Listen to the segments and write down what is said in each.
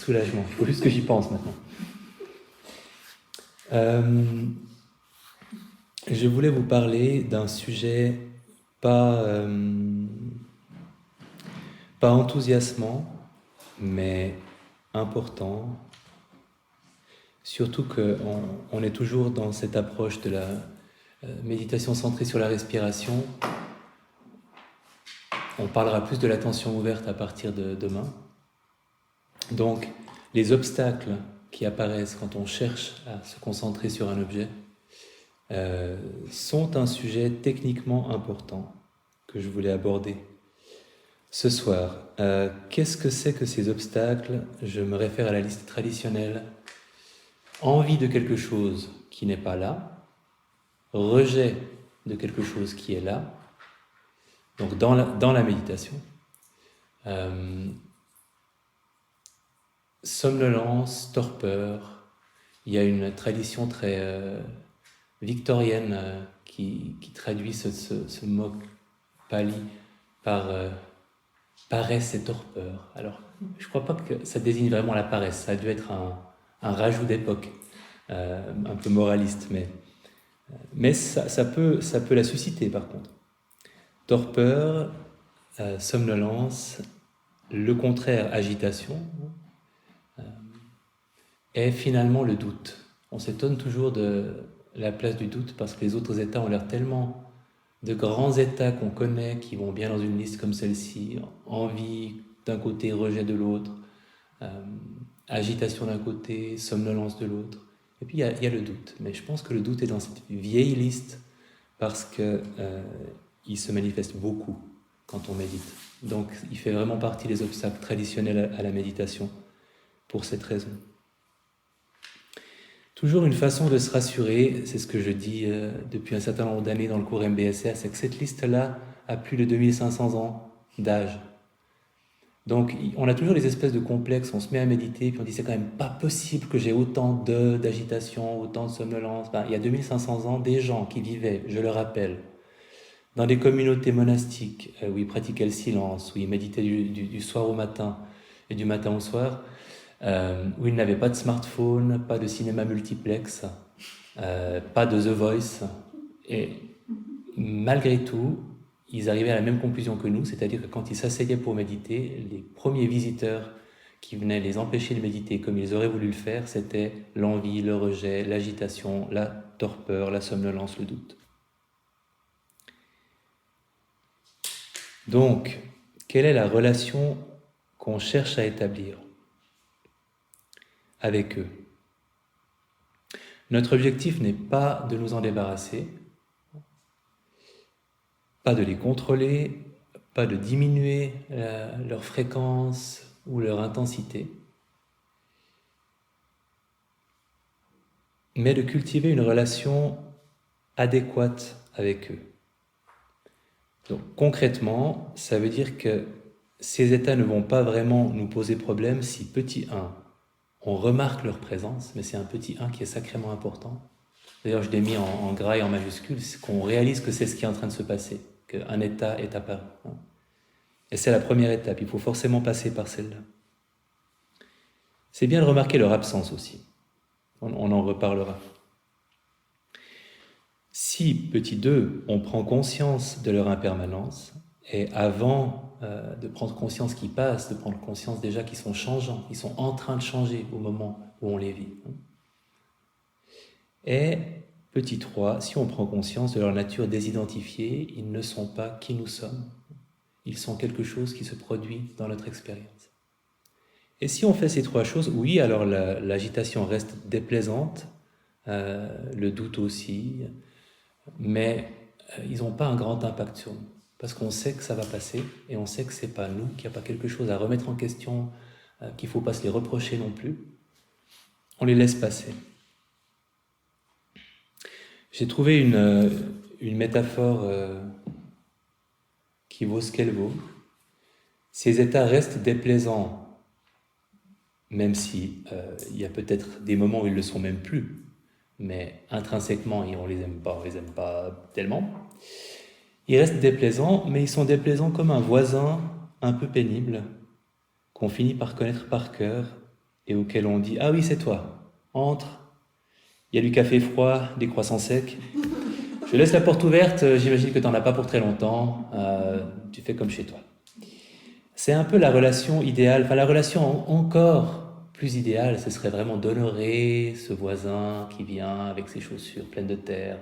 soulagement. Il faut juste que j'y pense maintenant. Je voulais vous parler d'un sujet pas enthousiasmant, mais important. Surtout qu'on est toujours dans cette approche de la méditation centrée sur la respiration. On parlera plus de l'attention ouverte à partir de demain. Donc, les obstacles qui apparaissent quand on cherche à se concentrer sur un objet sont un sujet techniquement important que je voulais aborder ce soir. Qu'est-ce que c'est que ces obstacles? Je me réfère à la liste traditionnelle. Envie de quelque chose qui n'est pas là, rejet de quelque chose qui est là, donc dans la méditation, somnolence, torpeur. Il y a une tradition très victorienne qui traduit ce mot pali par paresse et torpeur. Alors, je ne crois pas que ça désigne vraiment la paresse, ça a dû être un rajout d'époque, un peu moraliste, mais ça peut la susciter par contre. Torpeur, somnolence, le contraire, agitation, et finalement le doute. On s'étonne toujours de la place du doute parce que les autres états ont l'air tellement de grands états qu'on connaît, qui vont bien dans une liste comme celle-ci, envie d'un côté, rejet de l'autre, agitation d'un côté, somnolence de l'autre. Et puis il y a le doute. Mais je pense que le doute est dans cette vieille liste parce qu'il se manifeste beaucoup quand on médite. Donc il fait vraiment partie des obstacles traditionnels à la méditation pour cette raison. Toujours une façon de se rassurer, c'est ce que je dis depuis un certain nombre d'années dans le cours MBSR, c'est que cette liste-là a plus de 2500 ans d'âge. Donc on a toujours des espèces de complexes, on se met à méditer, puis on dit c'est quand même pas possible que j'ai autant d'agitation, autant de somnolence. Il y a 2500 ans, des gens qui vivaient, je le rappelle, dans des communautés monastiques où ils pratiquaient le silence, où ils méditaient du soir au matin et du matin au soir, où ils n'avaient pas de smartphone, pas de cinéma multiplex, pas de The Voice, et malgré tout, ils arrivaient à la même conclusion que nous, c'est-à-dire que quand ils s'asseyaient pour méditer, les premiers visiteurs qui venaient les empêcher de méditer comme ils auraient voulu le faire, c'était l'envie, le rejet, l'agitation, la torpeur, la somnolence, le doute. Donc, quelle est la relation qu'on cherche à établir avec eux? Notre objectif n'est pas de nous en débarrasser, pas de les contrôler, pas de diminuer leur fréquence ou leur intensité, mais de cultiver une relation adéquate avec eux. Donc concrètement, ça veut dire que ces états ne vont pas vraiment nous poser problème si petit 1, on remarque leur présence, mais c'est un petit 1 qui est sacrément important. D'ailleurs, je l'ai mis en gras et en majuscule, c'est qu'on réalise que c'est ce qui est en train de se passer, qu'un état est apparu. Et c'est la première étape, il faut forcément passer par celle-là. C'est bien de remarquer leur absence aussi. On en reparlera. Si, petit 2, on prend conscience de leur impermanence, et avant de prendre conscience qu'ils passent, de prendre conscience déjà qu'ils sont changeants, ils sont en train de changer au moment où on les vit. Et petit 3, si on prend conscience de leur nature désidentifiée, ils ne sont pas qui nous sommes, ils sont quelque chose qui se produit dans notre expérience. Et si on fait ces 3 choses, oui, alors l'agitation reste déplaisante, le doute aussi, mais ils n'ont pas un grand impact sur nous, parce qu'on sait que ça va passer, et on sait que ce n'est pas nous, qu'il n'y a pas quelque chose à remettre en question, qu'il ne faut pas se les reprocher non plus. On les laisse passer. J'ai trouvé une métaphore qui vaut ce qu'elle vaut. Ces états restent déplaisants, même si il y a peut-être des moments où ils ne le sont même plus, mais intrinsèquement, on les aime pas tellement. Ils restent déplaisants, mais ils sont déplaisants comme un voisin un peu pénible, qu'on finit par connaître par cœur, et auquel on dit « Ah oui, c'est toi, entre, il y a du café froid, des croissants secs. Je laisse la porte ouverte, j'imagine que tu n'en as pas pour très longtemps, tu fais comme chez toi. » C'est un peu la relation idéale, enfin la relation encore plus idéale, ce serait vraiment d'honorer ce voisin qui vient avec ses chaussures pleines de terre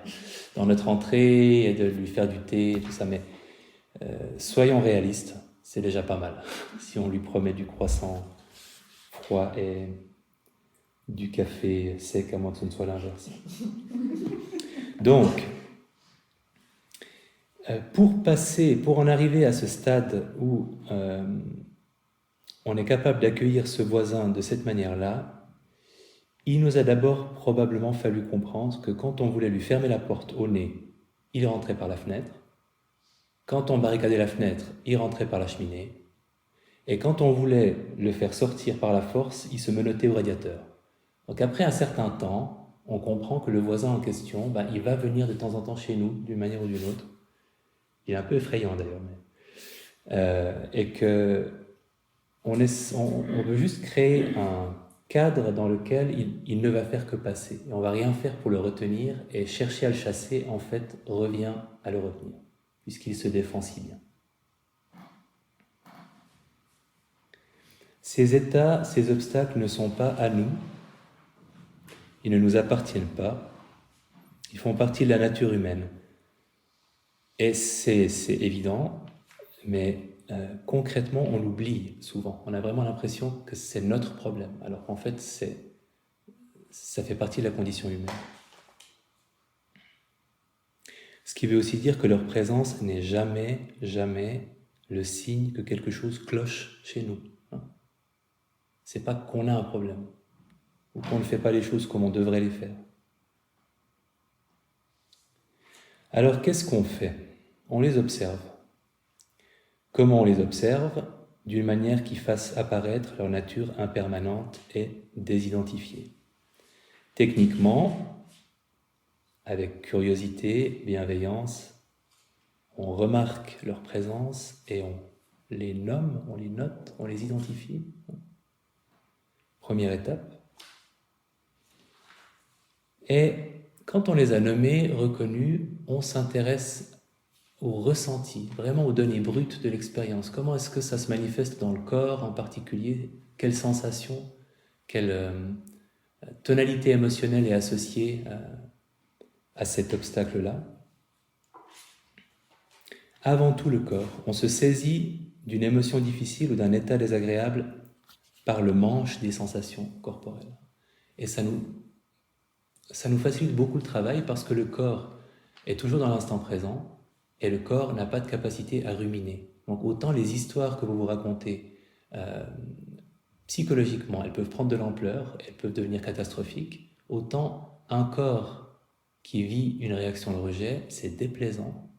dans notre entrée et de lui faire du thé et tout ça, mais soyons réalistes, c'est déjà pas mal si on lui promet du croissant froid et du café sec, à moins que ce ne soit l'inverse. Donc, pour en arriver à ce stade où on est capable d'accueillir ce voisin de cette manière-là, il nous a d'abord probablement fallu comprendre que quand on voulait lui fermer la porte au nez, il rentrait par la fenêtre. Quand on barricadait la fenêtre, il rentrait par la cheminée. Et quand on voulait le faire sortir par la force, il se menottait au radiateur. Donc après un certain temps, on comprend que le voisin en question, il va venir de temps en temps chez nous, d'une manière ou d'une autre. Il est un peu effrayant d'ailleurs. Et que on veut juste créer un cadre dans lequel il ne va faire que passer. Et on ne va rien faire pour le retenir, et chercher à le chasser, en fait, revient à le retenir, puisqu'il se défend si bien. Ces états, ces obstacles ne sont pas à nous, ils ne nous appartiennent pas, ils font partie de la nature humaine. Et c'est évident, mais concrètement, on l'oublie souvent. On a vraiment l'impression que c'est notre problème, alors qu'en fait, ça fait partie de la condition humaine. Ce qui veut aussi dire que leur présence n'est jamais, jamais le signe que quelque chose cloche chez nous. C'est pas qu'on a un problème, ou qu'on ne fait pas les choses comme on devrait les faire. Alors qu'est-ce qu'on fait? On les observe. Comment on les observe? D'une manière qui fasse apparaître leur nature impermanente et désidentifiée. Techniquement, avec curiosité, bienveillance, on remarque leur présence et on les nomme, on les note, on les identifie. Première étape. Et quand on les a nommés, reconnus, on s'intéresse au ressenti, vraiment aux données brutes de l'expérience. Comment est-ce que ça se manifeste dans le corps en particulier? Quelle sensation, quelle tonalité émotionnelle est associée à cet obstacle-là? Avant tout le corps, on se saisit d'une émotion difficile ou d'un état désagréable par le manche des sensations corporelles. Et ça nous facilite beaucoup le travail parce que le corps est toujours dans l'instant présent et le corps n'a pas de capacité à ruminer. Donc autant les histoires que vous vous racontez psychologiquement, elles peuvent prendre de l'ampleur, elles peuvent devenir catastrophiques, autant un corps qui vit une réaction de rejet, c'est déplaisant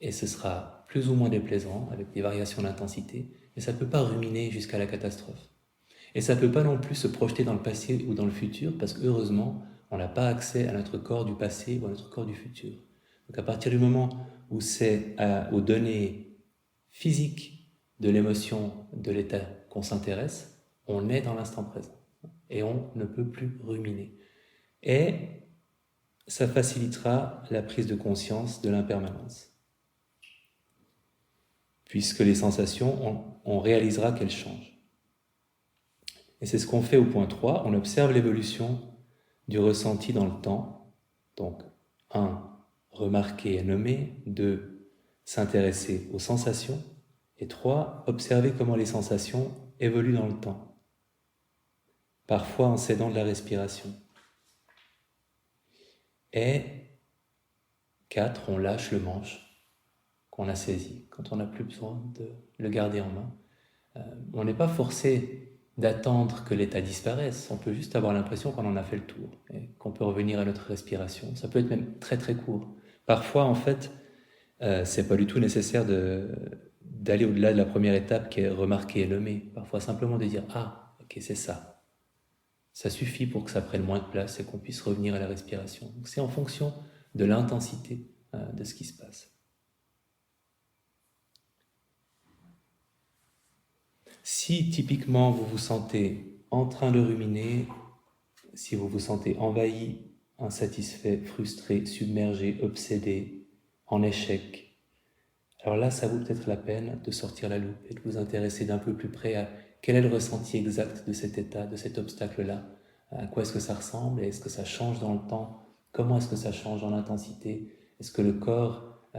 et ce sera plus ou moins déplaisant avec des variations d'intensité, mais ça ne peut pas ruminer jusqu'à la catastrophe. Et ça ne peut pas non plus se projeter dans le passé ou dans le futur, parce que heureusement, on n'a pas accès à notre corps du passé ou à notre corps du futur. Donc à partir du moment où c'est aux données physiques de l'émotion, de l'état qu'on s'intéresse, on est dans l'instant présent. Et on ne peut plus ruminer. Et ça facilitera la prise de conscience de l'impermanence. Puisque les sensations, on réalisera qu'elles changent. Et c'est ce qu'on fait au point 3, on observe l'évolution du ressenti dans le temps. Donc, 1, remarquer et nommer, 2, s'intéresser aux sensations, et 3, observer comment les sensations évoluent dans le temps, parfois en s'aidant de la respiration. Et 4, on lâche le manche qu'on a saisi, quand on n'a plus besoin de le garder en main. On n'est pas forcé d'attendre que l'état disparaisse, on peut juste avoir l'impression qu'on en a fait le tour et qu'on peut revenir à notre respiration. Ça peut être même très très court. Parfois, en fait, c'est pas du tout nécessaire d'aller au-delà de la première étape qui est remarquer et nommer. Parfois, simplement de dire « Ah, ok, c'est ça ». Ça suffit pour que ça prenne moins de place et qu'on puisse revenir à la respiration. Donc, c'est en fonction de l'intensité de ce qui se passe. Si typiquement vous vous sentez en train de ruminer, si vous vous sentez envahi, insatisfait, frustré, submergé, obsédé, en échec, alors là, ça vaut peut-être la peine de sortir la loupe et de vous intéresser d'un peu plus près à quel est le ressenti exact de cet état, de cet obstacle-là. À quoi est-ce que ça ressemble? Est-ce que ça change dans le temps? Comment est-ce que ça change en intensité? Est-ce que le corps,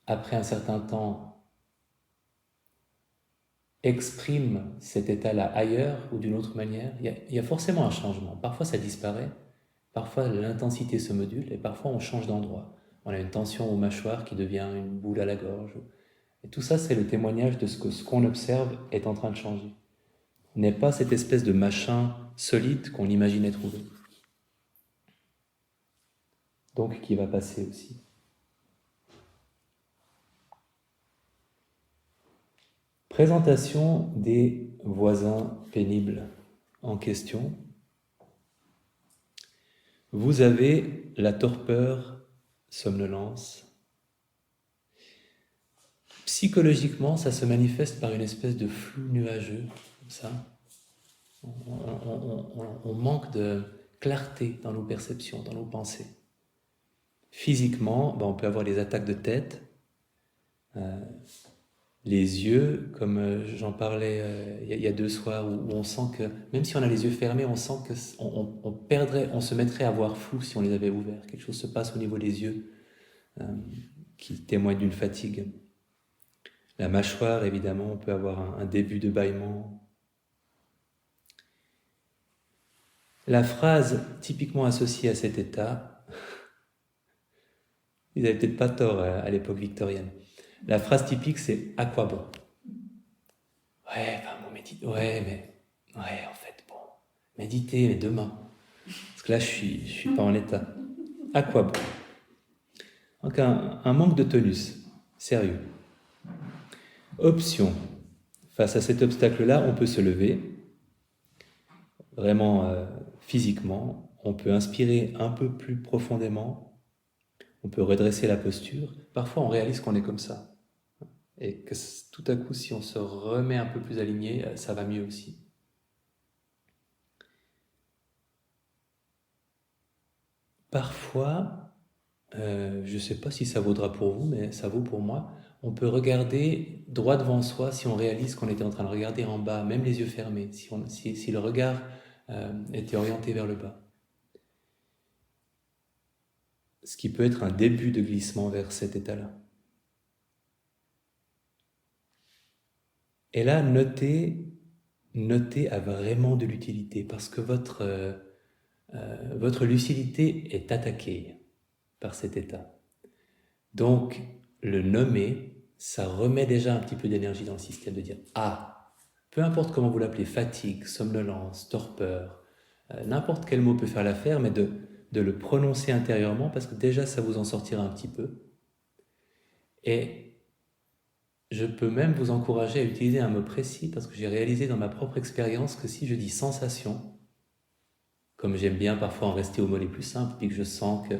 après un certain temps, exprime cet état-là ailleurs ou d'une autre manière? Il y a forcément un changement. Parfois, ça disparaît. Parfois, l'intensité se module et parfois, on change d'endroit. On a une tension aux mâchoires qui devient une boule à la gorge. Et tout ça, c'est le témoignage de ce qu'on observe est en train de changer. N'est pas cette espèce de machin solide qu'on imaginait trouver. Donc, qui va passer aussi. Présentation des voisins pénibles en question. Vous avez la torpeur, somnolence. Psychologiquement, ça se manifeste par une espèce de flou nuageux, comme ça. On manque de clarté dans nos perceptions, dans nos pensées. Physiquement, on peut avoir des attaques de tête. Les yeux, comme j'en parlais il y a 2 soirs, où on sent que, même si on a les yeux fermés, on sent on se mettrait à voir flou si on les avait ouverts. Quelque chose se passe au niveau des yeux qui témoigne d'une fatigue. La mâchoire, évidemment, on peut avoir un début de bâillement. La phrase typiquement associée à cet état, ils n'avaient peut-être pas tort à l'époque victorienne. La phrase typique, c'est « à quoi bon ?» Ouais, en fait, bon, méditer, mais demain. Parce que là, je suis pas en état. À quoi bon? Donc, un manque de tonus, sérieux. Option. Face à cet obstacle-là, on peut se lever, vraiment physiquement. On peut inspirer un peu plus profondément. On peut redresser la posture. Parfois, on réalise qu'on est comme ça. Et que tout à coup, si on se remet un peu plus aligné, ça va mieux aussi. Parfois, je ne sais pas si ça vaudra pour vous, mais ça vaut pour moi, on peut regarder droit devant soi si on réalise qu'on était en train de regarder en bas, même les yeux fermés, si le regard était orienté vers le bas. Ce qui peut être un début de glissement vers cet état-là. Et là, notez a vraiment de l'utilité parce que votre lucidité est attaquée par cet état. Donc, le nommer, ça remet déjà un petit peu d'énergie dans le système de dire « Ah !» Peu importe comment vous l'appelez, fatigue, somnolence, torpeur, n'importe quel mot peut faire l'affaire, mais de le prononcer intérieurement parce que déjà, ça vous en sortira un petit peu. Et je peux même vous encourager à utiliser un mot précis parce que j'ai réalisé dans ma propre expérience que si je dis sensation, comme j'aime bien parfois en rester aux mots les plus simples, puis que je sens que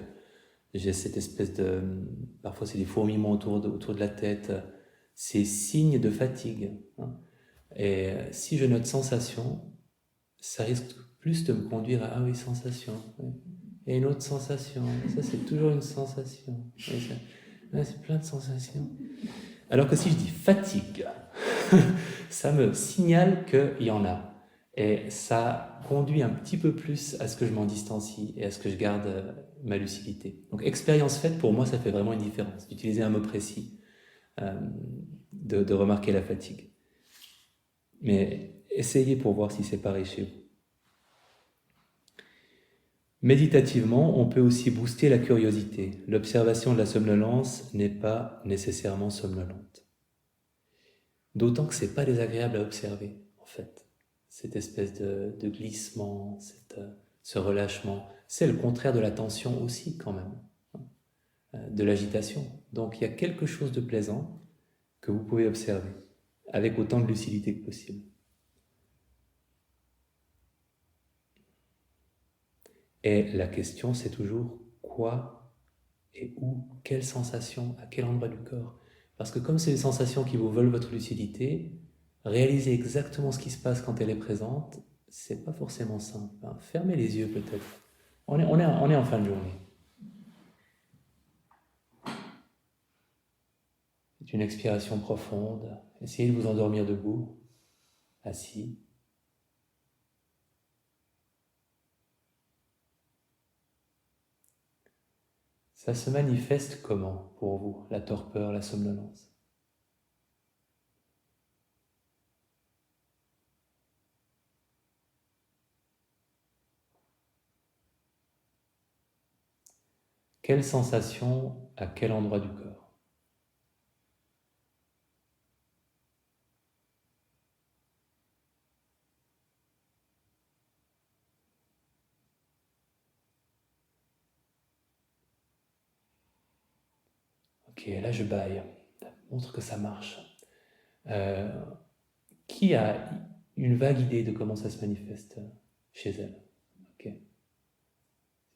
j'ai cette espèce de... Parfois c'est des fourmillements autour de la tête, c'est signe de fatigue. Hein. Et si je note sensation, ça risque plus de me conduire à « Ah oui, sensation. Oui. Et une autre sensation. Ça c'est toujours une sensation. C'est plein de sensations. » Alors que si je dis fatigue, ça me signale qu'il y en a. Et ça conduit un petit peu plus à ce que je m'en distancie et à ce que je garde ma lucidité. Donc expérience faite, pour moi, ça fait vraiment une différence. D'utiliser un mot précis, de remarquer la fatigue. Mais essayez pour voir si c'est pareil chez vous. Méditativement, on peut aussi booster la curiosité. L'observation de la somnolence n'est pas nécessairement somnolente. D'autant que ce n'est pas désagréable à observer, en fait. Cette espèce de glissement, ce relâchement. C'est le contraire de la tension aussi, quand même, de l'agitation. Donc il y a quelque chose de plaisant que vous pouvez observer, avec autant de lucidité que possible. Et la question, c'est toujours quoi et où, quelle sensation, à quel endroit du corps. Parce que comme c'est des sensations qui vous volent votre lucidité, réaliser exactement ce qui se passe quand elle est présente, c'est pas forcément simple. Hein. Fermez les yeux peut-être. On est en fin de journée. C'est une expiration profonde. Essayez de vous endormir debout, assis. Ça se manifeste comment pour vous, la torpeur, la somnolence? Quelle sensation à quel endroit du corps? Ok, là je baille. Ça montre que ça marche. Qui a une vague idée de comment ça se manifeste chez elle? Ok.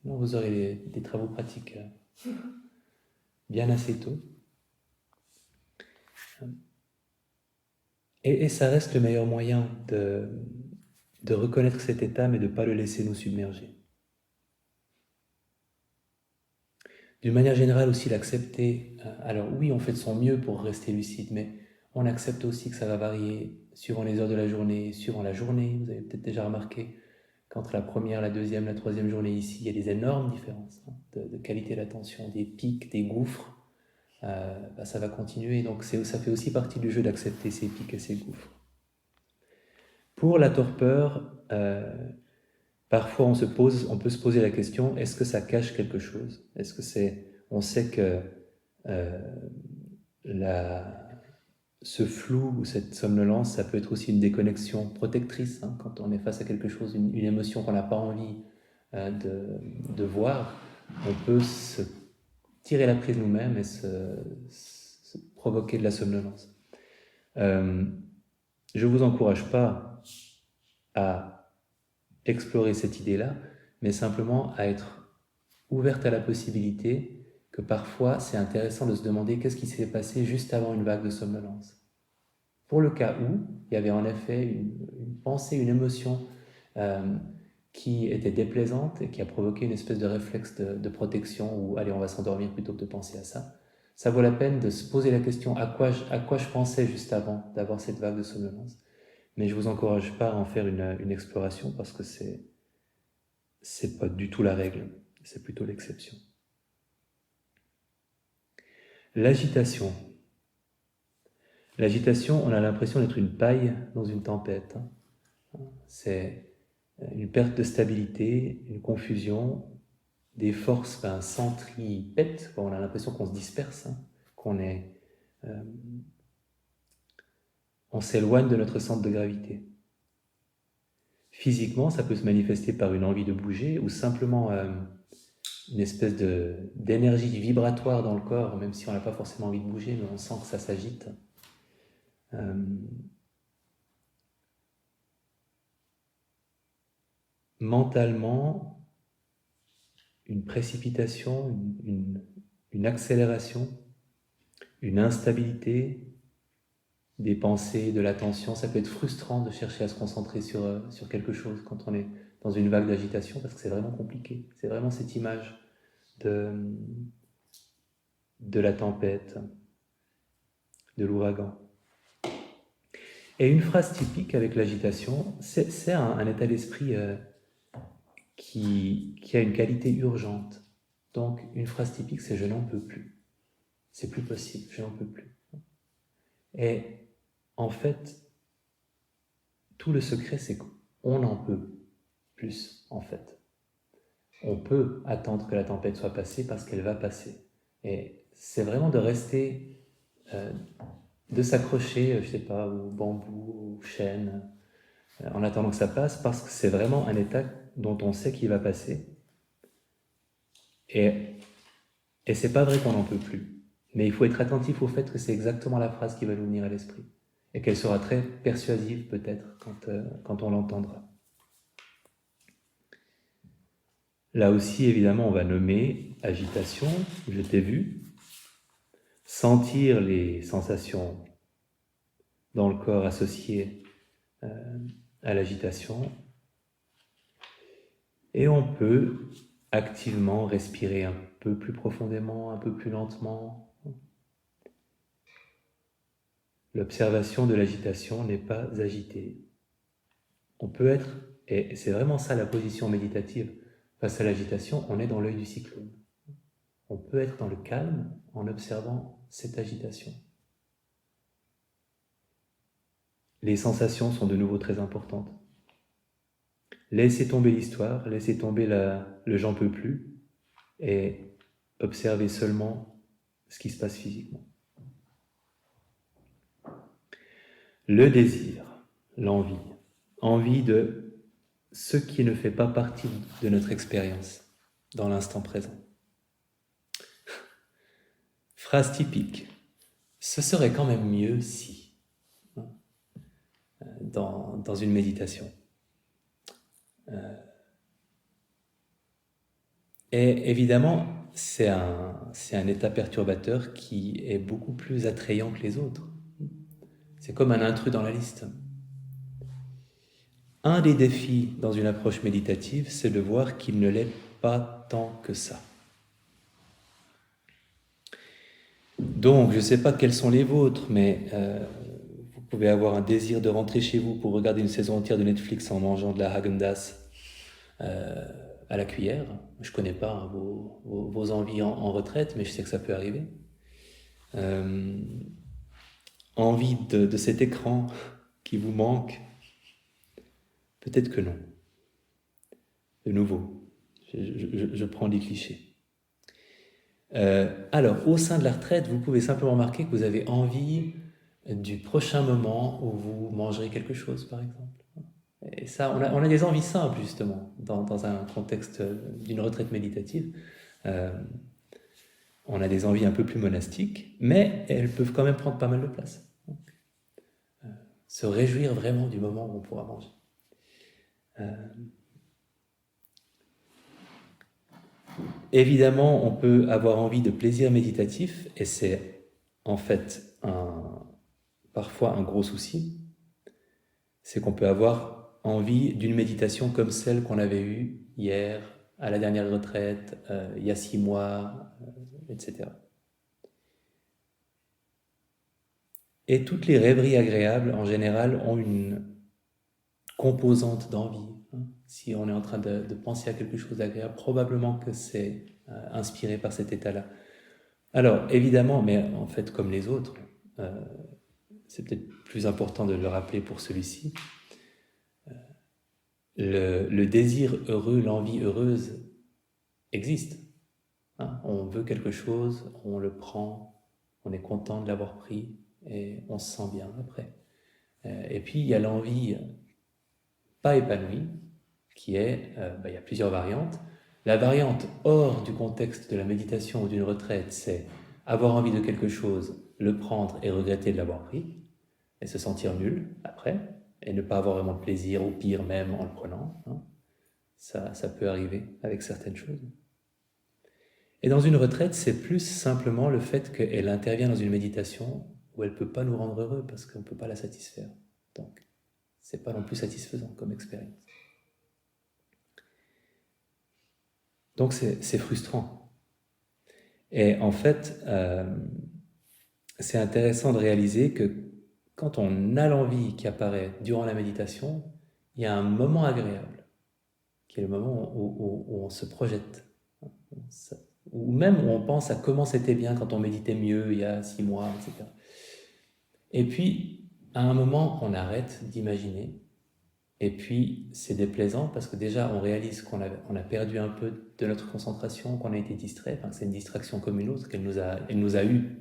Sinon vous aurez des travaux pratiques bien assez tôt. Et ça reste le meilleur moyen de reconnaître cet état, mais de ne pas le laisser nous submerger. D'une manière générale aussi, l'accepter. Alors oui, on fait de son mieux pour rester lucide, mais on accepte aussi que ça va varier suivant les heures de la journée, suivant la journée. Vous avez peut-être déjà remarqué qu'entre la première, la deuxième, la troisième journée ici, il y a des énormes différences de qualité d'attention, des pics, des gouffres. Ça va continuer, donc ça fait aussi partie du jeu d'accepter ces pics et ces gouffres. Pour la torpeur, parfois on peut se poser la question, est-ce que ça cache quelque chose? Est-ce que on sait que ce flou ou cette somnolence, ça peut être aussi une déconnexion protectrice, hein, quand on est face à quelque chose, une émotion qu'on n'a pas envie de voir, on peut se tirer la prise nous-mêmes et se provoquer de la somnolence. Je ne vous encourage pas à explorer cette idée-là, mais simplement à être ouverte à la possibilité que parfois c'est intéressant de se demander qu'est-ce qui s'est passé juste avant une vague de somnolence. Pour le cas où il y avait en effet une pensée, une émotion qui était déplaisante et qui a provoqué une espèce de réflexe de protection où allez, on va s'endormir plutôt que de penser à ça. Ça vaut la peine de se poser la question à quoi je pensais juste avant d'avoir cette vague de somnolence. Mais je ne vous encourage pas à en faire une exploration parce que c'est pas du tout la règle, c'est plutôt l'exception. L'agitation. L'agitation, on a l'impression d'être une paille dans une tempête. C'est une perte de stabilité, une confusion, des forces centripètes, on a l'impression qu'on se disperse, on s'éloigne de notre centre de gravité. Physiquement, ça peut se manifester par une envie de bouger ou simplement une espèce d'énergie vibratoire dans le corps, même si on n'a pas forcément envie de bouger, mais on sent que ça s'agite. Mentalement, une précipitation, une accélération, une instabilité, des pensées, de l'attention. Ça peut être frustrant de chercher à se concentrer sur quelque chose quand on est dans une vague d'agitation, parce que c'est vraiment compliqué. C'est vraiment cette image de la tempête, de l'ouragan. Et une phrase typique avec l'agitation, c'est un état d'esprit qui a une qualité urgente. Donc une phrase typique, c'est « je n'en peux plus ». C'est plus possible, je n'en peux plus. Et en fait, tout le secret, c'est qu'on en peut plus, en fait. On peut attendre que la tempête soit passée parce qu'elle va passer. Et c'est vraiment de rester, de s'accrocher, je sais pas, au bambou, aux chênes, en attendant que ça passe, parce que c'est vraiment un état dont on sait qu'il va passer. Et c'est pas vrai qu'on n'en peut plus. Mais il faut être attentif au fait que c'est exactement la phrase qui va nous venir à l'esprit. Et qu'elle sera très persuasive peut-être quand on l'entendra. Là aussi, évidemment, on va nommer agitation, je t'ai vu, sentir les sensations dans le corps associés à l'agitation. Et on peut activement respirer un peu plus profondément, un peu plus lentement. L'observation de l'agitation n'est pas agitée. On peut être, et c'est vraiment ça la position méditative, face à l'agitation, on est dans l'œil du cyclone. On peut être dans le calme en observant cette agitation. Les sensations sont de nouveau très importantes. Laissez tomber l'histoire, laissez tomber le j'en peux plus et observez seulement ce qui se passe physiquement. Le désir, l'envie, envie de ce qui ne fait pas partie de notre expérience dans l'instant présent. Phrase typique, ce serait quand même mieux si, dans une méditation. Et évidemment, c'est un état perturbateur qui est beaucoup plus attrayant que les autres. C'est comme un intrus dans la liste. Un des défis dans une approche méditative, c'est de voir qu'il ne l'est pas tant que ça. Donc, je ne sais pas quels sont les vôtres, mais vous pouvez avoir un désir de rentrer chez vous pour regarder une saison entière de Netflix en mangeant de la Häagen-Dazs à la cuillère. Je ne connais pas vos envies en retraite, mais je sais que ça peut arriver. Envie de cet écran qui vous manque. Peut-être que non. De nouveau, je prends des clichés. Alors, au sein de la retraite, vous pouvez simplement remarquer que vous avez envie du prochain moment où vous mangerez quelque chose, par exemple. Et ça, on a des envies simples, justement, dans un contexte d'une retraite méditative. On a des envies un peu plus monastiques, mais elles peuvent quand même prendre pas mal de place. Donc, se réjouir vraiment du moment où on pourra manger. Évidemment, on peut avoir envie de plaisir méditatif, et c'est en fait parfois un gros souci. C'est qu'on peut avoir envie d'une méditation comme celle qu'on avait eue hier, à la dernière retraite, il y a 6 mois, etc. Et toutes les rêveries agréables, en général, ont une composante d'envie. Si on est en train de penser à quelque chose d'agréable, probablement que c'est inspiré par cet état-là. Alors, évidemment, mais en fait, comme les autres, c'est peut-être plus important de le rappeler pour celui-ci, le désir heureux, l'envie heureuse existe. On veut quelque chose, on le prend, on est content de l'avoir pris et on se sent bien après. Et puis, il y a l'envie pas épanouie, qui est, il y a plusieurs variantes. La variante hors du contexte de la méditation ou d'une retraite, c'est avoir envie de quelque chose, le prendre et regretter de l'avoir pris, et se sentir nul après, et ne pas avoir vraiment de plaisir, ou pire même en le prenant. Ça peut arriver avec certaines choses. Et dans une retraite, c'est plus simplement le fait qu'elle intervient dans une méditation où elle ne peut pas nous rendre heureux parce qu'on ne peut pas la satisfaire. Donc, ce n'est pas non plus satisfaisant comme expérience. Donc, c'est frustrant. Et en fait, c'est intéressant de réaliser que quand on a l'envie qui apparaît durant la méditation, il y a un moment agréable, qui est le moment où on se projette. Ou même où on pense à comment c'était bien quand on méditait mieux il y a 6 mois, etc. Et puis, à un moment, on arrête d'imaginer. Et puis, c'est déplaisant parce que déjà, on réalise qu'on a perdu un peu de notre concentration, qu'on a été distrait. Enfin, c'est une distraction comme une autre, elle nous a eu,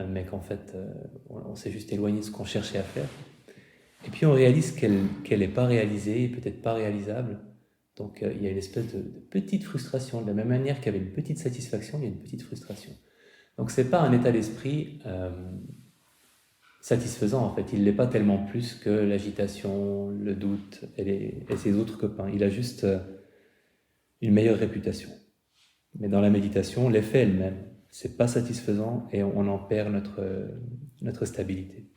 mais qu'en fait, on s'est juste éloigné de ce qu'on cherchait à faire. Et puis, on réalise qu'elle n'est pas réalisée, peut-être pas réalisable. Donc, il y a une espèce de petite frustration. De la même manière qu'il y avait une petite satisfaction, il y a une petite frustration. Donc, ce n'est pas un état d'esprit satisfaisant, en fait. Il ne l'est pas tellement plus que l'agitation, le doute et ses autres copains. Il a juste une meilleure réputation. Mais dans la méditation, l'effet est le même. Ce n'est pas satisfaisant et on en perd notre stabilité.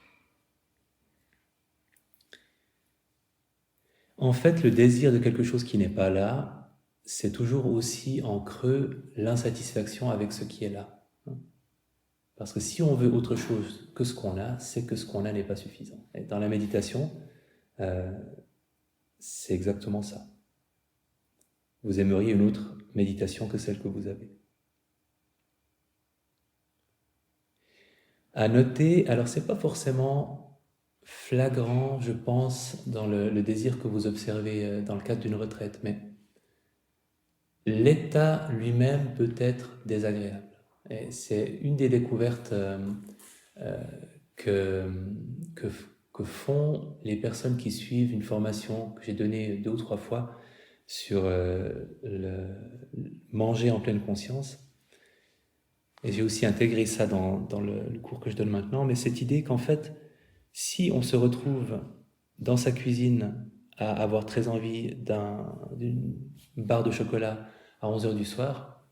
En fait, le désir de quelque chose qui n'est pas là, c'est toujours aussi en creux l'insatisfaction avec ce qui est là. Parce que si on veut autre chose que ce qu'on a, c'est que ce qu'on a n'est pas suffisant. Et dans la méditation, c'est exactement ça. Vous aimeriez une autre méditation que celle que vous avez. À noter, alors c'est pas forcément flagrant, je pense, dans le désir que vous observez dans le cadre d'une retraite, mais l'état lui-même peut être désagréable. Et c'est une des découvertes que, que, que font les personnes qui suivent une formation que j'ai donnée 2 ou 3 fois sur le manger en pleine conscience. Et j'ai aussi intégré ça dans le cours que je donne maintenant, mais cette idée qu'en fait, si on se retrouve dans sa cuisine à avoir très envie d'une barre de chocolat à 11h du soir,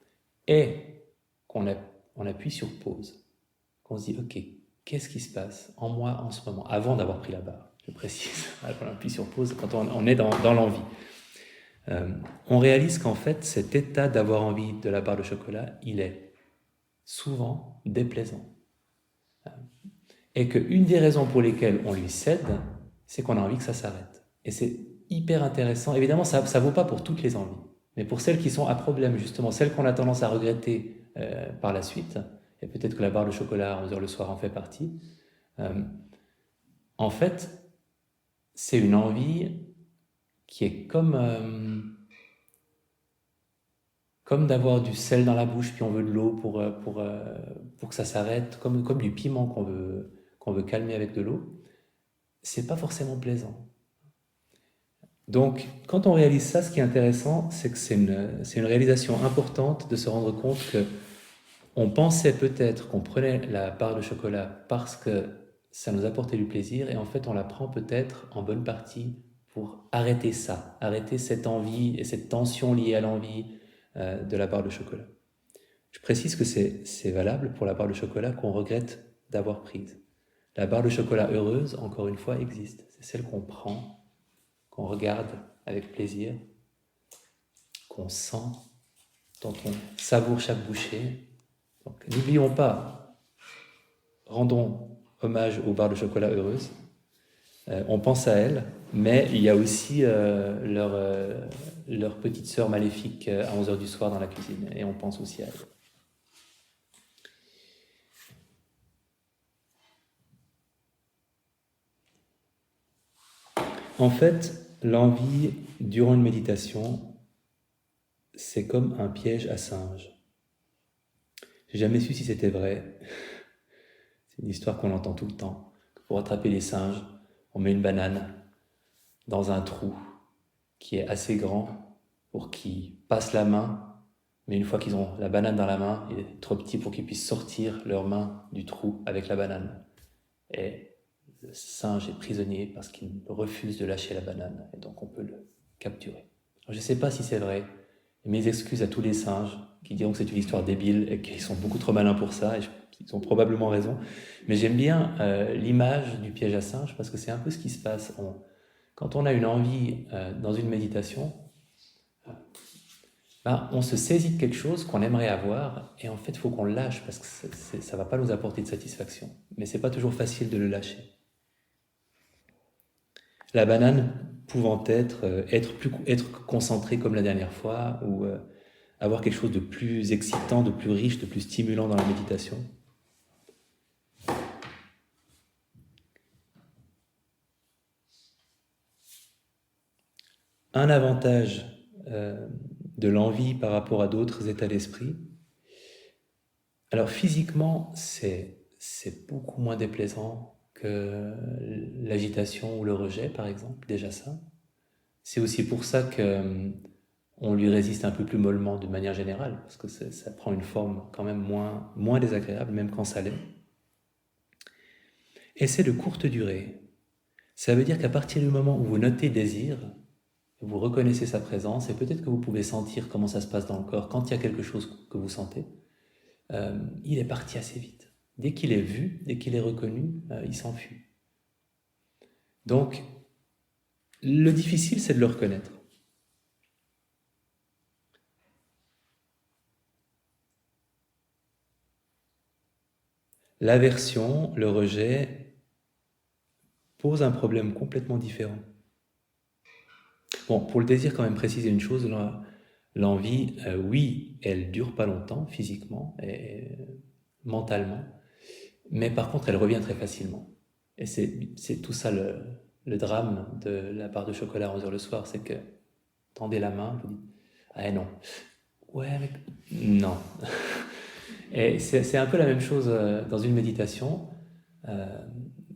et qu'on appuie sur pause, qu'on se dit « Ok, qu'est-ce qui se passe en moi en ce moment ?» Avant d'avoir pris la barre, je précise, on appuie sur pause quand on est dans l'envie. On réalise qu'en fait, cet état d'avoir envie de la barre de chocolat, il est souvent déplaisant. Et qu'une des raisons pour lesquelles on lui cède, c'est qu'on a envie que ça s'arrête. Et c'est hyper intéressant. Évidemment, ça ne vaut pas pour toutes les envies, mais pour celles qui sont à problème, justement, celles qu'on a tendance à regretter par la suite, et peut-être que la barre de chocolat à 11h le soir en fait partie, en fait, c'est une envie qui est comme d'avoir du sel dans la bouche, puis on veut de l'eau pour que ça s'arrête, comme du piment qu'on veut calmer avec de l'eau. C'est pas forcément plaisant. Donc, quand on réalise ça, ce qui est intéressant, c'est que c'est une réalisation importante de se rendre compte que on pensait peut-être qu'on prenait la barre de chocolat parce que ça nous apportait du plaisir, et en fait, on la prend peut-être en bonne partie pour arrêter ça, arrêter cette envie et cette tension liée à l'envie de la barre de chocolat. Je précise que c'est valable pour la barre de chocolat qu'on regrette d'avoir prise. La barre de chocolat heureuse, encore une fois, existe. C'est celle qu'on prend, qu'on regarde avec plaisir, qu'on sent, dont on savoure chaque bouchée. Donc, n'oublions pas, rendons hommage aux barres de chocolat heureuses. On pense à elles, mais il y a aussi leur petite sœur maléfique à 11h du soir dans la cuisine, et on pense aussi à elle. En fait, l'envie durant une méditation, c'est comme un piège à singe. J'ai jamais su si c'était vrai. C'est une histoire qu'on entend tout le temps. Pour attraper les singes, on met une banane dans un trou qui est assez grand pour qu'ils passent la main, mais une fois qu'ils ont la banane dans la main, il est trop petit pour qu'ils puissent sortir leurs mains du trou avec la banane. Et le singe est prisonnier parce qu'il refuse de lâcher la banane, et donc on peut le capturer. Alors, je ne sais pas si c'est vrai, et mes excuses à tous les singes qui diront que c'est une histoire débile et qu'ils sont beaucoup trop malins pour ça, et ils ont probablement raison, mais j'aime bien l'image du piège à singe parce que c'est un peu ce qui se passe. Quand on a une envie dans une méditation, on se saisit de quelque chose qu'on aimerait avoir, et en fait il faut qu'on le lâche parce que ça ne va pas nous apporter de satisfaction, mais ce n'est pas toujours facile de le lâcher. La banane pouvant être concentrée comme la dernière fois, ou avoir quelque chose de plus excitant, de plus riche, de plus stimulant dans la méditation. Un avantage de l'envie par rapport à d'autres états d'esprit, alors physiquement c'est beaucoup moins déplaisant que l'agitation ou le rejet, par exemple, déjà ça. C'est aussi pour ça qu'on lui résiste un peu plus mollement de manière générale, parce que ça prend une forme quand même moins désagréable, même quand ça l'est. Et c'est de courte durée. Ça veut dire qu'à partir du moment où vous notez désir, vous reconnaissez sa présence, et peut-être que vous pouvez sentir comment ça se passe dans le corps quand il y a quelque chose que vous sentez, il est parti assez vite. Dès qu'il est vu, dès qu'il est reconnu, il s'enfuit. Donc, Le difficile, c'est de le reconnaître. L'aversion, le rejet, pose un problème complètement différent. Bon, pour le désir, quand même préciser une chose, l'envie, oui, elle dure pas longtemps, physiquement et mentalement, mais par contre, elle revient très facilement. Et c'est tout ça le drame de la barre de chocolat à 11h le soir, c'est que tendez la main, vous dites « Ah non, ouais, mais non ». Et c'est un peu la même chose dans une méditation.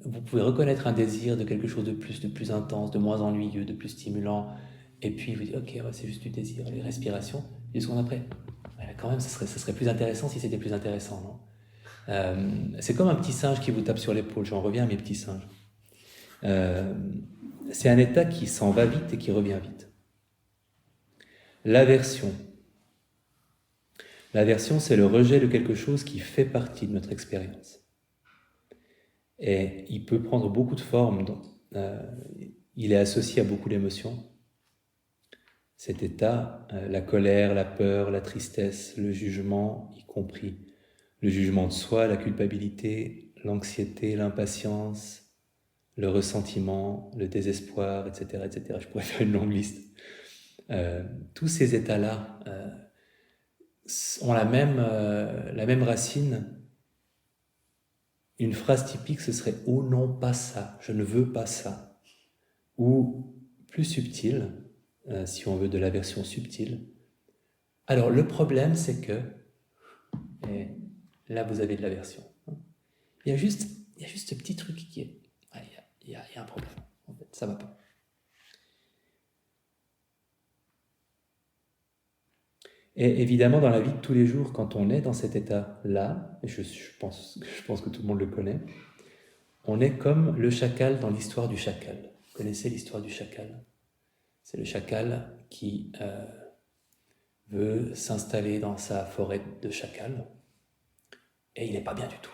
Vous pouvez reconnaître un désir de quelque chose de plus intense, de moins ennuyeux, de plus stimulant, et puis vous dites « Ok, ouais, c'est juste du désir, les respirations ». Et ce qu'on après, ouais, quand même, ça serait plus intéressant si c'était plus intéressant, non? C'est comme un petit singe qui vous tape sur l'épaule. J'en reviens à mes petits singes. C'est un état qui s'en va vite et qui revient vite. L'aversion. L'aversion, c'est le rejet de quelque chose qui fait partie de notre expérience. Et il peut prendre beaucoup de formes. Il est associé à beaucoup d'émotions. Cet état, la colère, la peur, la tristesse, le jugement, y compris le jugement de soi, la culpabilité, l'anxiété, l'impatience, le ressentiment, le désespoir, etc., etc. Je pourrais faire une longue liste. Tous ces états-là ont la même racine. Une phrase typique, ce serait « Oh non, pas ça, je ne veux pas ça ». Ou plus subtil, si on veut de l'aversion subtile. Alors le problème, c'est que, et là vous avez de l'aversion, il y a juste ce petit truc qui est... Il y a un problème, en fait, ça va pas. Et évidemment, dans la vie de tous les jours, quand on est dans cet état-là, et je pense que tout le monde le connaît, on est comme le chacal dans l'histoire du chacal. Vous connaissez l'histoire du chacal? C'est le chacal qui veut s'installer dans sa forêt de chacal, et il n'est pas bien du tout.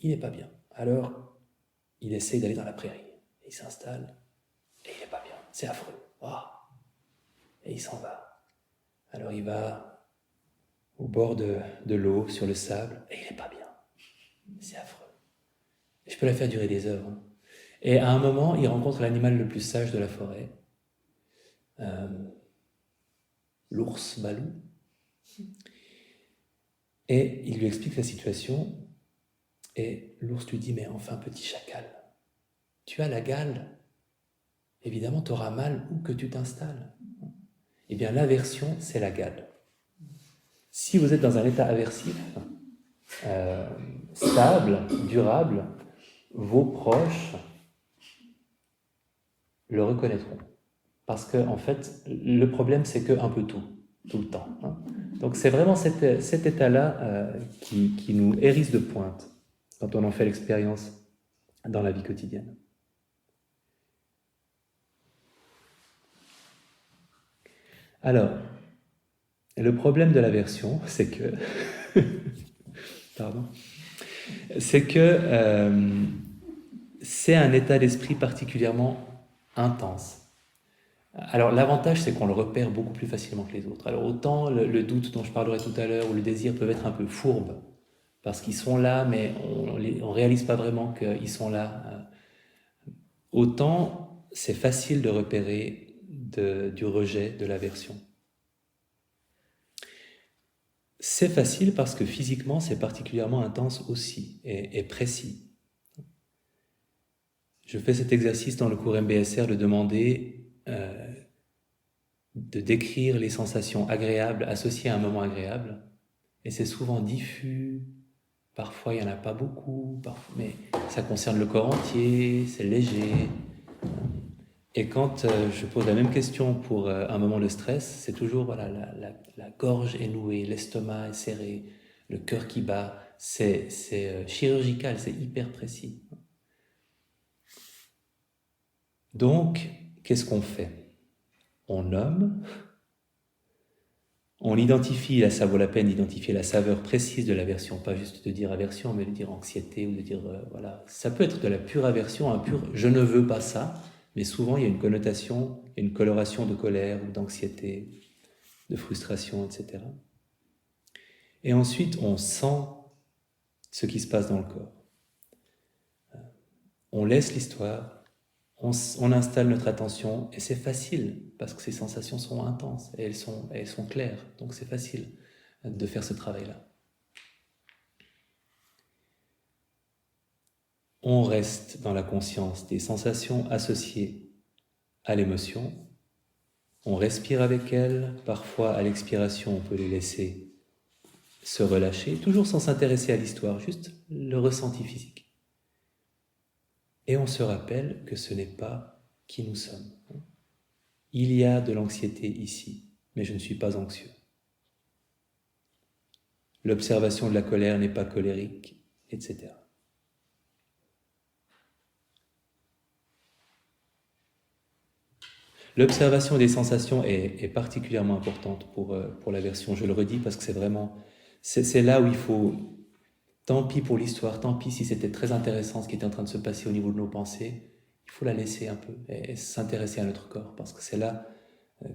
Il n'est pas bien. Alors, il essaye d'aller dans la prairie. Il s'installe, et il n'est pas bien. C'est affreux. Oh. Et il s'en va. Alors il va au bord de l'eau, sur le sable, et il n'est pas bien. C'est affreux. Et je peux la faire durer des heures. Et à un moment, il rencontre l'animal le plus sage de la forêt, l'ours Balou, et il lui explique la situation, et l'ours lui dit « Mais enfin, petit chacal, tu as la gale, évidemment tu auras mal où que tu t'installes. » Eh bien, l'aversion, c'est la gale. Si vous êtes dans un état aversif, stable, durable, vos proches le reconnaîtront. Parce que, en fait, le problème, c'est qu'un peu tout le temps. Donc, c'est vraiment cet état-là qui nous hérisse de pointe quand on en fait l'expérience dans la vie quotidienne. Alors, le problème de l'aversion, c'est que... Pardon. C'est que c'est un état d'esprit particulièrement intense. Alors l'avantage, c'est qu'on le repère beaucoup plus facilement que les autres. Alors autant le doute dont je parlerai tout à l'heure ou le désir peuvent être un peu fourbes, parce qu'ils sont là, mais on ne réalise pas vraiment qu'ils sont là. Autant c'est facile de repérer du rejet, de l'aversion. C'est facile parce que physiquement, c'est particulièrement intense aussi et précis. Je fais cet exercice dans le cours MBSR de demander de décrire les sensations agréables associées à un moment agréable. Et c'est souvent diffus, parfois il n'y en a pas beaucoup, mais ça concerne le corps entier, c'est léger. Et quand je pose la même question pour un moment de stress, c'est toujours voilà, la gorge est nouée, l'estomac est serré, le cœur qui bat. C'est chirurgical, c'est hyper précis. Donc, qu'est-ce qu'on fait? On nomme, on identifie, ça vaut la peine d'identifier la saveur précise de l'aversion, pas juste de dire aversion, mais de dire anxiété ou de dire, voilà. Ça peut être de la pure aversion, un pur « je ne veux pas ça », Mais souvent, il y a une connotation, une coloration de colère ou d'anxiété, de frustration, etc. Et ensuite, on sent ce qui se passe dans le corps. On laisse l'histoire, on installe notre attention, et c'est facile, parce que ces sensations sont intenses, et elles sont claires, donc c'est facile de faire ce travail-là. On reste dans la conscience des sensations associées à l'émotion, on respire avec elles, parfois à l'expiration on peut les laisser se relâcher, toujours sans s'intéresser à l'histoire, juste le ressenti physique. Et on se rappelle que ce n'est pas qui nous sommes. Il y a de l'anxiété ici, mais je ne suis pas anxieux. L'observation de la colère n'est pas colérique, etc. L'observation des sensations est particulièrement importante pour l'aversion, je le redis, parce que c'est là où il faut, tant pis pour l'histoire, tant pis si c'était très intéressant ce qui était en train de se passer au niveau de nos pensées, il faut la laisser un peu et s'intéresser à notre corps, parce que c'est là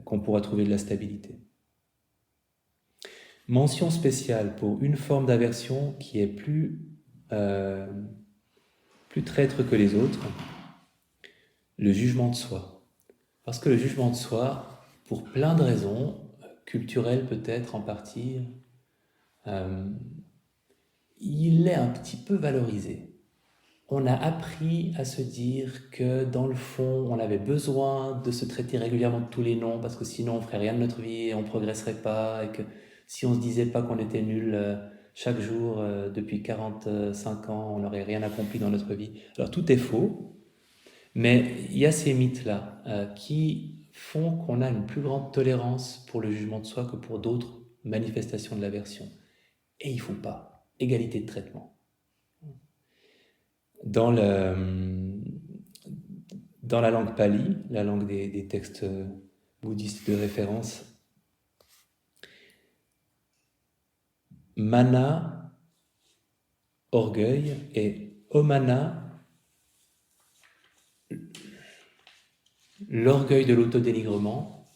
qu'on pourra trouver de la stabilité. Mention spéciale pour une forme d'aversion qui est plus traître que les autres, le jugement de soi. Parce que le jugement de soi, pour plein de raisons, culturelles peut-être en partie, il est un petit peu valorisé. On a appris à se dire que dans le fond, on avait besoin de se traiter régulièrement de tous les noms parce que sinon on ferait rien de notre vie et on progresserait pas, et que si on se disait pas qu'on était nul chaque jour depuis 45 ans, on n'aurait rien accompli dans notre vie. Alors tout est faux, mais il y a ces mythes-là qui font qu'on a une plus grande tolérance pour le jugement de soi que pour d'autres manifestations de l'aversion. Et il ne faut pas. Égalité de traitement. Dans la langue pali, la langue des textes bouddhistes de référence, mana, orgueil, et omana, l'orgueil de l'autodénigrement,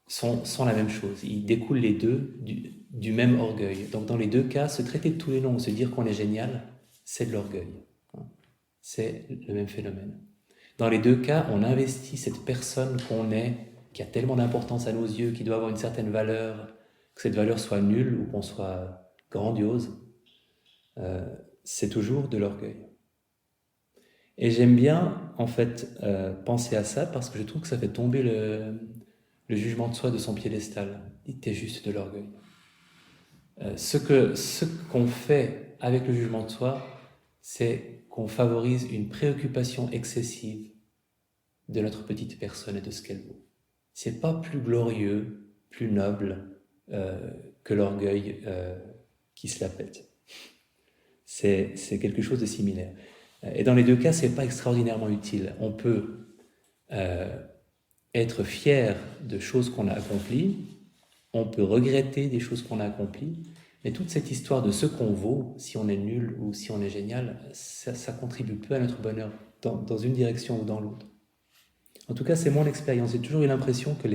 sont la même chose. Ils découlent les deux du même orgueil. Donc dans les deux cas, se traiter de tous les noms, se dire qu'on est génial, c'est de l'orgueil. C'est le même phénomène. Dans les deux cas, on investit cette personne qu'on est, qui a tellement d'importance à nos yeux, qui doit avoir une certaine valeur, que cette valeur soit nulle ou qu'on soit grandiose, c'est toujours de l'orgueil. Et j'aime bien, en fait, penser à ça parce que je trouve que ça fait tomber le jugement de soi de son piédestal. T'es juste de l'orgueil. Ce qu'on fait avec le jugement de soi, c'est qu'on favorise une préoccupation excessive de notre petite personne et de ce qu'elle vaut. C'est pas plus glorieux, plus noble que l'orgueil qui se la pète. C'est quelque chose de similaire. Et dans les deux cas, c'est pas extraordinairement utile. On peut être fier de choses qu'on a accomplies, on peut regretter des choses qu'on a accomplies, mais toute cette histoire de ce qu'on vaut, si on est nul ou si on est génial, ça contribue peu à notre bonheur dans une direction ou dans l'autre. En tout cas, c'est mon expérience. J'ai toujours eu l'impression que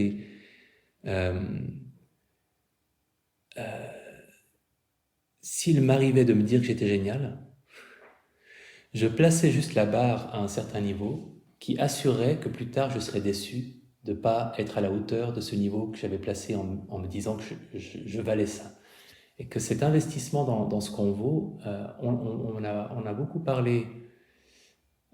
s'il m'arrivait de me dire que j'étais génial, je plaçais juste la barre à un certain niveau qui assurait que plus tard je serais déçu de ne pas être à la hauteur de ce niveau que j'avais placé en me disant que je valais ça. Et que cet investissement dans ce qu'on vaut, on a beaucoup parlé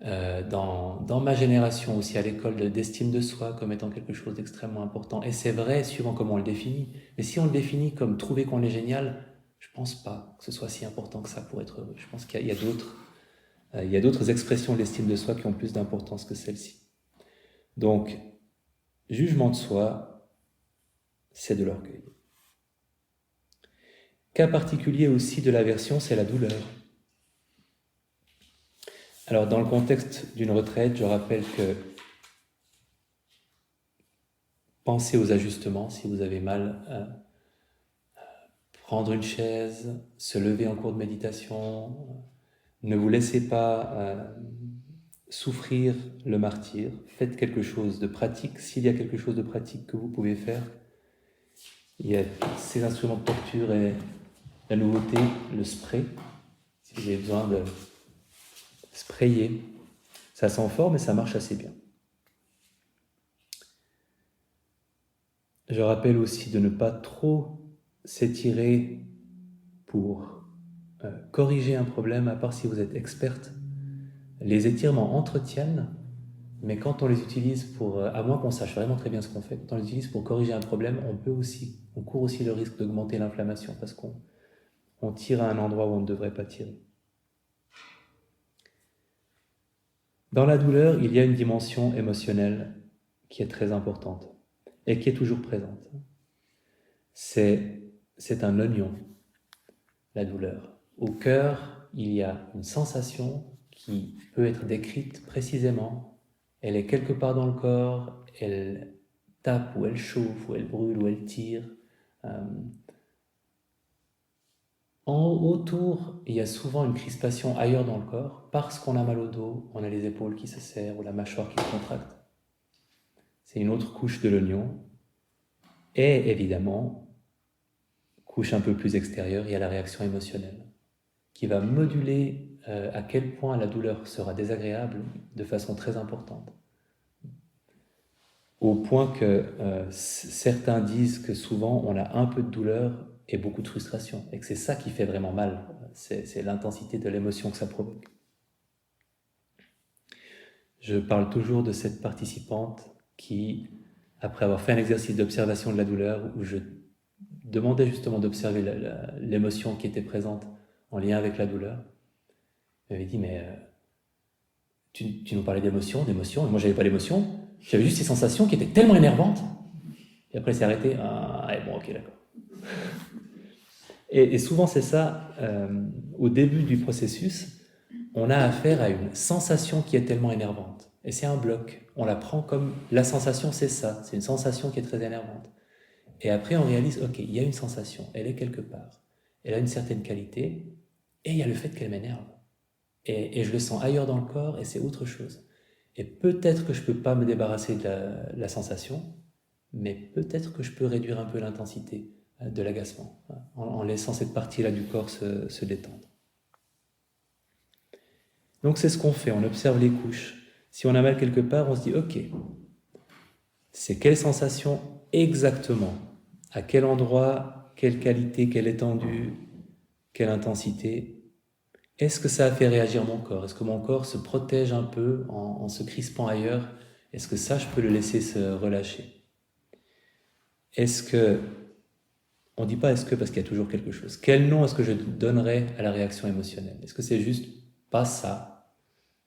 dans ma génération aussi à l'école d'estime de soi comme étant quelque chose d'extrêmement important. Et c'est vrai suivant comment on le définit. Mais si on le définit comme trouver qu'on est génial, je ne pense pas que ce soit si important que ça pour être heureux. Je pense qu'il y a d'autres expressions de l'estime de soi qui ont plus d'importance que celle-ci. Donc, jugement de soi, c'est de l'orgueil. Cas particulier aussi de l'aversion, c'est la douleur. Alors, dans le contexte d'une retraite, je rappelle que pensez aux ajustements si vous avez mal. Prendre une chaise, se lever en cours de méditation, ne vous laissez pas souffrir le martyre, faites quelque chose de pratique. S'il y a quelque chose de pratique que vous pouvez faire, il y a ces instruments de torture et la nouveauté, le spray. Si vous avez besoin de sprayer, ça sent fort, mais ça marche assez bien. Je rappelle aussi de ne pas trop s'étirer pour corriger un problème, à part si vous êtes experte. Les étirements entretiennent, mais quand on les utilise pour, à moins qu'on sache vraiment très bien ce qu'on fait, quand on les utilise pour corriger un problème, on court aussi le risque d'augmenter l'inflammation parce qu'on tire à un endroit où on ne devrait pas tirer. Dans la douleur, il y a une dimension émotionnelle qui est très importante et qui est toujours présente. C'est un oignon, la douleur. Au cœur, il y a une sensation qui peut être décrite précisément. Elle est quelque part dans le corps, elle tape ou elle chauffe ou elle brûle ou elle tire. Autour, il y a souvent une crispation ailleurs dans le corps parce qu'on a mal au dos, on a les épaules qui se serrent ou la mâchoire qui se contracte. C'est une autre couche de l'oignon. Et évidemment, couche un peu plus extérieure, il y a la réaction émotionnelle qui va moduler à quel point la douleur sera désagréable de façon très importante. Au point que certains disent que souvent on a un peu de douleur et beaucoup de frustration, et que c'est ça qui fait vraiment mal, c'est l'intensité de l'émotion que ça provoque. Je parle toujours de cette participante qui, après avoir fait un exercice d'observation de la douleur, où je demandais justement d'observer l'émotion qui était présente en lien avec la douleur, elle m'avait dit, mais tu nous parlais d'émotion, et moi j'avais pas d'émotion, j'avais juste ces sensations qui étaient tellement énervantes. Et après, c'est arrêté. Ah, bon, ok, d'accord. Et souvent, c'est ça, au début du processus, on a affaire à une sensation qui est tellement énervante. Et c'est un bloc. On la prend comme la sensation, c'est ça. C'est une sensation qui est très énervante. Et après, on réalise, ok, il y a une sensation, elle est quelque part. Elle a une certaine qualité, et il y a le fait qu'elle m'énerve. Et je le sens ailleurs dans le corps, et c'est autre chose. Et peut-être que je ne peux pas me débarrasser de la sensation, mais peut-être que je peux réduire un peu l'intensité de l'agacement, en laissant cette partie-là du corps se détendre. Donc c'est ce qu'on fait, on observe les couches. Si on a mal quelque part, on se dit, ok, c'est quelle sensation exactement, à quel endroit, quelle qualité, quelle étendue, quelle intensité. Est-ce que ça a fait réagir mon corps? Est-ce que mon corps se protège un peu en se crispant ailleurs? Est-ce que ça, je peux le laisser se relâcher? Est-ce que... On ne dit pas est-ce que parce qu'il y a toujours quelque chose. Quel nom est-ce que je donnerais à la réaction émotionnelle? Est-ce que c'est juste pas ça?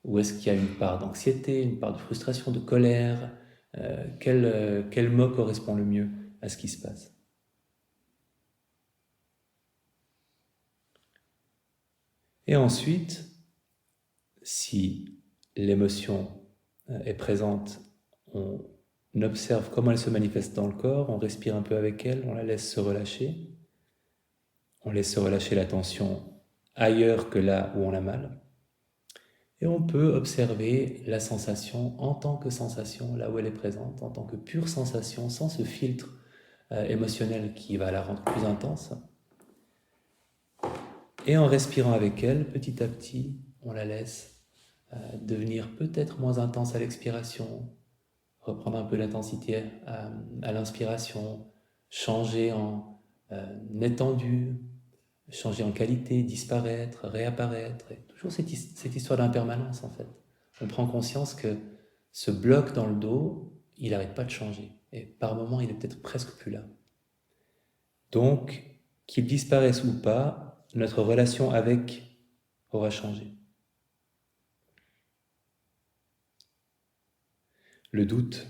Ou est-ce qu'il y a une part d'anxiété, une part de frustration, de colère? Quel mot correspond le mieux à ce qui se passe? Et ensuite, si l'émotion est présente, on observe comment elle se manifeste dans le corps, on respire un peu avec elle, on la laisse se relâcher. On laisse se relâcher la tension ailleurs que là où on a mal. Et on peut observer la sensation en tant que sensation, là où elle est présente, en tant que pure sensation, sans ce filtre émotionnel qui va la rendre plus intense. Et en respirant avec elle, petit à petit, on la laisse devenir peut-être moins intense à l'expiration, reprendre un peu l'intensité à l'inspiration, changer en étendue, changer en qualité, disparaître, réapparaître. Et toujours cette histoire d'impermanence en fait. On prend conscience que ce bloc dans le dos, il n'arrête pas de changer. Et par moments, il est peut-être presque plus là. Donc, qu'il disparaisse ou pas, notre relation avec aura changé. Le doute.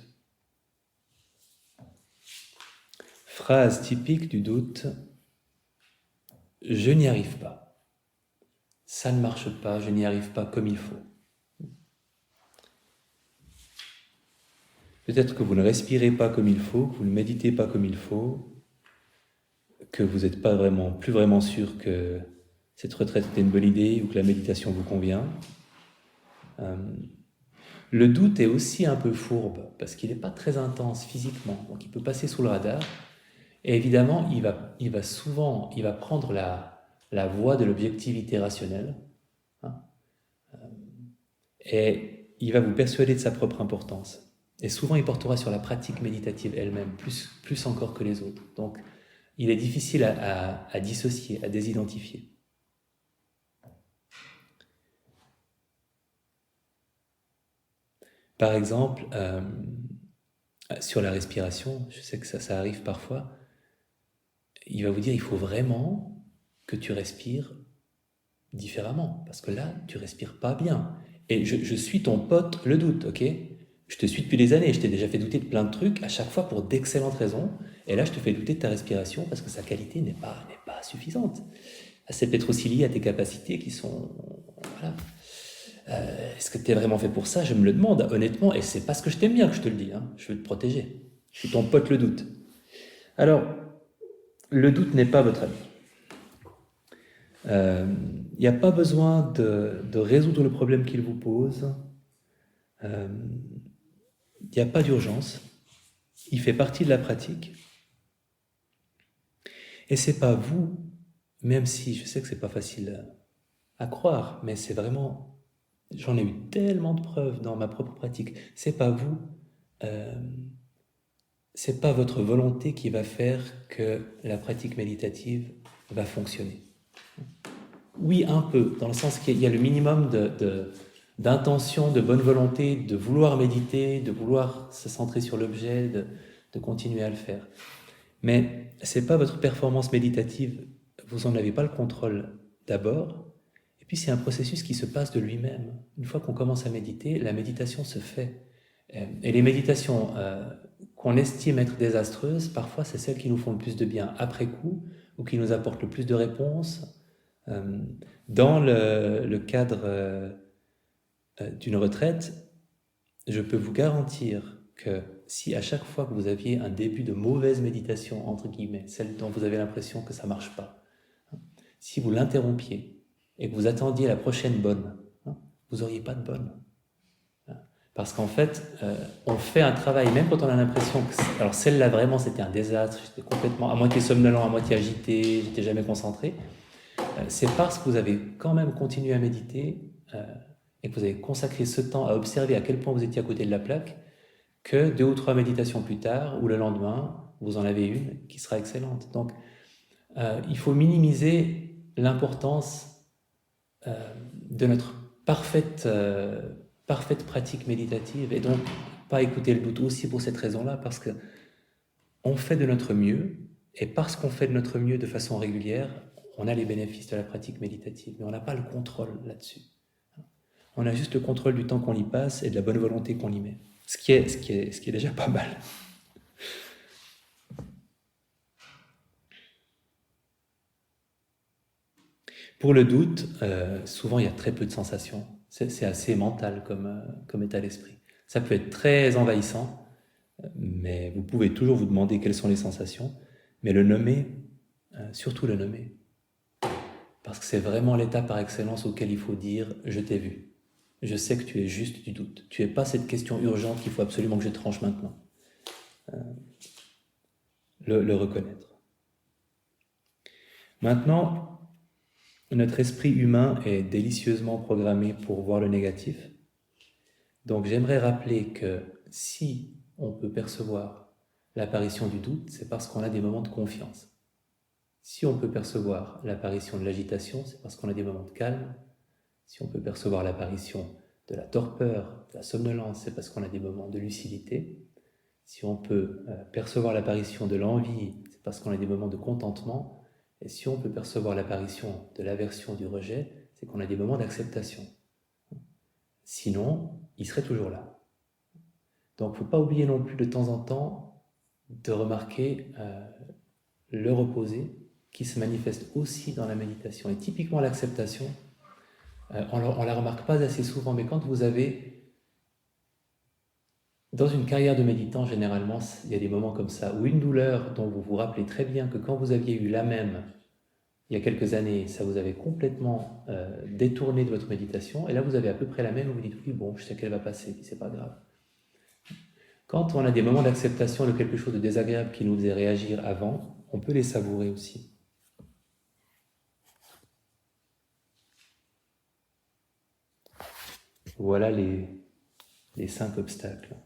Phrase typique du doute. Je n'y arrive pas. Ça ne marche pas, je n'y arrive pas comme il faut. Peut-être que vous ne respirez pas comme il faut, que vous ne méditez pas comme il faut, que vous n'êtes pas plus vraiment sûr que cette retraite était une bonne idée ou que la méditation vous convient. Le doute est aussi un peu fourbe, parce qu'il n'est pas très intense physiquement, donc il peut passer sous le radar. Et évidemment, il va prendre la voie de l'objectivité rationnelle, hein, et il va vous persuader de sa propre importance. Et souvent, il portera sur la pratique méditative elle-même, plus encore que les autres. Donc, il est difficile à dissocier, à désidentifier. Par exemple, sur la respiration, je sais que ça arrive parfois, il va vous dire il faut vraiment que tu respires différemment, parce que là, tu respires pas bien. Et je suis ton pote, le doute, ok? Je te suis depuis des années, je t'ai déjà fait douter de plein de trucs, à chaque fois pour d'excellentes raisons, et là, je te fais douter de ta respiration parce que sa qualité n'est pas suffisante. C'est peut-être aussi lié à tes capacités qui sont... Voilà. Est-ce que tu es vraiment fait pour ça? Je me le demande, honnêtement, et c'est parce que je t'aime bien que je te le dis, hein. Je veux te protéger. Je suis ton pote, le doute. Alors, le doute n'est pas votre ami. Il n'y a pas besoin de résoudre le problème qu'il vous pose. Il n'y a pas d'urgence. Il fait partie de la pratique. Et c'est pas vous, même si je sais que c'est pas facile à croire, mais c'est vraiment, j'en ai eu tellement de preuves dans ma propre pratique. C'est pas vous, euh, c'est pas votre volonté qui va faire que la pratique méditative va fonctionner. Oui, un peu, dans le sens qu'il y a le minimum d'intention, de bonne volonté, de vouloir méditer, de vouloir se centrer sur l'objet, de continuer à le faire. Mais ce n'est pas votre performance méditative, vous n'en avez pas le contrôle d'abord, et puis c'est un processus qui se passe de lui-même. Une fois qu'on commence à méditer, la méditation se fait. Et les méditations qu'on estime être désastreuses, parfois c'est celles qui nous font le plus de bien après coup, ou qui nous apportent le plus de réponses. Dans le cadre d'une retraite, je peux vous garantir que si à chaque fois que vous aviez un début de mauvaise méditation, entre guillemets, celle dont vous avez l'impression que ça ne marche pas, si vous l'interrompiez et que vous attendiez la prochaine bonne, vous n'auriez pas de bonne. Parce qu'en fait, on fait un travail, même quand on a l'impression que... Alors celle-là, vraiment, c'était un désastre, j'étais complètement à moitié somnolent, à moitié agité, j'étais jamais concentré. C'est parce que vous avez quand même continué à méditer et que vous avez consacré ce temps à observer à quel point vous étiez à côté de la plaque, que 2 ou 3 méditations plus tard, ou le lendemain, vous en avez une qui sera excellente. Donc, il faut minimiser l'importance de notre parfaite pratique méditative, et donc pas écouter le doute aussi pour cette raison-là, parce que on fait de notre mieux, et parce qu'on fait de notre mieux de façon régulière, on a les bénéfices de la pratique méditative, mais on n'a pas le contrôle là-dessus. On a juste le contrôle du temps qu'on y passe et de la bonne volonté qu'on y met. Ce qui est déjà pas mal. Pour le doute, souvent il y a très peu de sensations. C'est assez mental comme état d'esprit. Ça peut être très envahissant, mais vous pouvez toujours vous demander quelles sont les sensations, mais le nommer, surtout le nommer. Parce que c'est vraiment l'état par excellence auquel il faut dire « je t'ai vu ». Je sais que tu es juste du doute. Tu n'es pas cette question urgente qu'il faut absolument que je tranche maintenant. Le reconnaître. Maintenant, notre esprit humain est délicieusement programmé pour voir le négatif. Donc j'aimerais rappeler que si on peut percevoir l'apparition du doute, c'est parce qu'on a des moments de confiance. Si on peut percevoir l'apparition de l'agitation, c'est parce qu'on a des moments de calme. Si on peut percevoir l'apparition de la torpeur, de la somnolence, c'est parce qu'on a des moments de lucidité. Si on peut percevoir l'apparition de l'envie, c'est parce qu'on a des moments de contentement. Et si on peut percevoir l'apparition de l'aversion, du rejet, c'est qu'on a des moments d'acceptation. Sinon, il serait toujours là. Donc, il ne faut pas oublier non plus de temps en temps de remarquer le reposer qui se manifeste aussi dans la méditation. Et typiquement l'acceptation, on ne la remarque pas assez souvent, mais quand vous avez, dans une carrière de méditant, généralement, il y a des moments comme ça, où une douleur dont vous vous rappelez très bien que quand vous aviez eu la même, il y a quelques années, ça vous avait complètement détourné de votre méditation, et là vous avez à peu près la même, vous vous dites oui, bon, je sais qu'elle va passer, c'est pas grave. Quand on a des moments d'acceptation de quelque chose de désagréable qui nous faisait réagir avant, on peut les savourer aussi. Voilà les 5 obstacles.